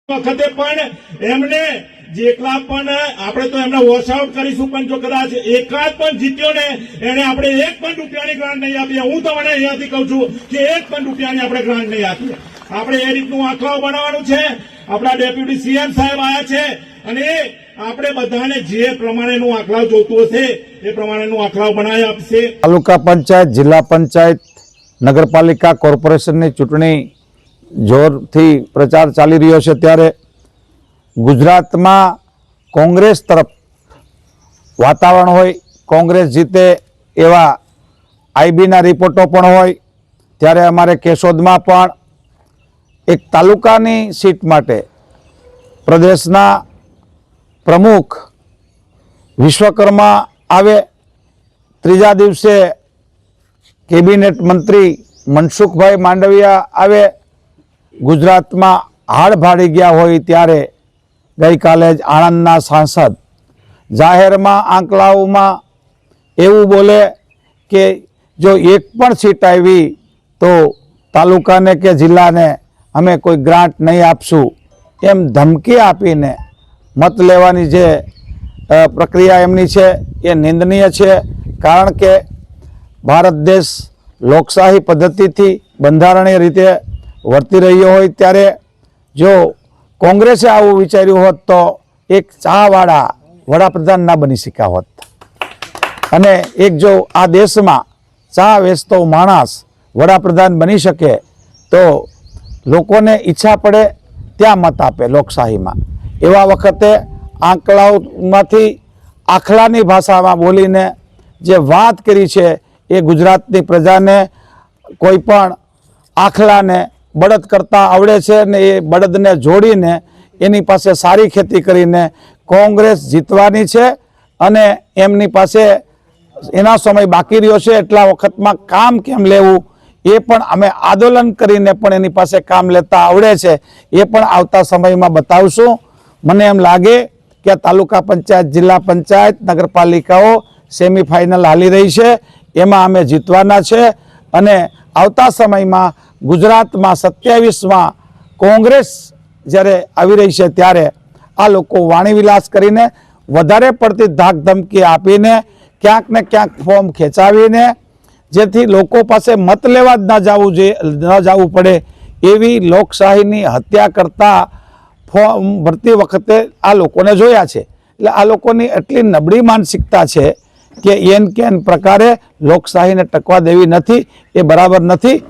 વખતે પણ એમને જેટલા પણ આપણે તો એમને વોશ આઉટ કરીશું, પણ જો કદાચ એકાદ પણ જીત્યો ને એને આપણે એક પણ રૂપિયાની ગ્રાન્ટ નહીં આપીએ. હું તમને અહીંયાથી કહું છું કે એક પણ રૂપિયાની આપણે ગ્રાન્ટ નહીં આપીએ. આપણે એ રીતનું આંકડાઓ બનાવવાનું છે. આપણા ડેપ્યુટી સીએમ સાહેબ આવ્યા છે અને આપણે બધાને જે પ્રમાણેનું આંકડાઓ જોતું હશે એ પ્રમાણેનું આંકડાઓ બનાવી આપશે. તાલુકા પંચાયત, જિલ્લા પંચાયત, નગરપાલિકા, કોર્પોરેશનની ચૂંટણી જોરથી પ્રચાર ચાલી રહ્યો છે ત્યારે ગુજરાતમાં કોંગ્રેસ તરફ વાતાવરણ હોય, કોંગ્રેસ જીતે એવા આઈબીના રિપોર્ટો પણ હોય ત્યારે અમારે કેશોદમાં પણ એક તાલુકાની સીટ માટે પ્રદેશના પ્રમુખ વિશ્વકર્મા આવે, ત્રીજા દિવસે કેબિનેટ મંત્રી મનસુખભાઈ માંડવિયા આવે, ગુજરાતમાં હાડ ભાડી ગયા હોય ત્યારે ગઈકાલે જ આણંદના સાંસદ જાહેરમાં આંકડાઓમાં એવું બોલે કે જો એક પણ સીટ આવી તો તાલુકાને કે જિલ્લાને અમે કોઈ ગ્રાન્ટ નહીં આપશું એમ ધમકી આપીને મત લેવાની જે પ્રક્રિયા એમની છે એ નિંદનીય છે. કારણ કે ભારત દેશ લોકશાહી પદ્ધતિથી બંધારણીય રીતે વર્તી રહ્યો હોય ત્યારે જો કોંગ્રેસે આવું વિચાર્યું હોત તો એક ચાવાળા વડાપ્રધાન ના બની શક્યા હોત. અને એક જો આ દેશમાં ચા વેચતો માણસ વડાપ્રધાન બની શકે તો લોકોને ઈચ્છા પડે ત્યાં મત આપે લોકશાહીમાં. એવા વખતે આંકડાઓમાંથી આખલાની ભાષામાં બોલીને જે વાત કરી છે એ ગુજરાતની પ્રજાને કોઈ પણ આખલાને બળદ કરતા આવડે છે ને એ બળદને જોડીને એની પાસે સારી ખેતી કરીને કોંગ્રેસ જીતવાની છે. અને એમની પાસે એના સમય બાકી રહ્યો છે એટલા વખતમાં કામ કેમ લેવું એ પણ અમે આંદોલન કરીને પણ એની પાસે કામ લેતા આવડે છે, એ પણ આવતા સમયમાં બતાવશું. મને એમ લાગે કે તાલુકા પંચાયત, જિલ્લા પંચાયત, નગરપાલિકાઓ સેમિફાઇનલ હાલી રહી છે, એમાં અમે જીતવાના છે. અને આવતા સમયમાં ગુજરાતમાં 27માં કોંગ્રેસ જ્યારે આવી રહી છે ત્યારે આ લોકો વાણીવિલાસ કરીને વધારે પડતી ધાકધમકી આપીને ક્યાંક ને ક્યાંક ફોર્મ ખેંચાવીને જેથી લોકો પાસે મત લેવા જ ન જવું પડે એવી લોકશાહીની હત્યા કરતા ફોર્મ ભરતી વખતે આ લોકોને જોયા છે. એટલે આ લોકોની એટલી નબળી માનસિકતા છે કે એન કેન પ્રકારે લોકશાહીને ટકવા દેવી નથી, એ બરાબર નથી.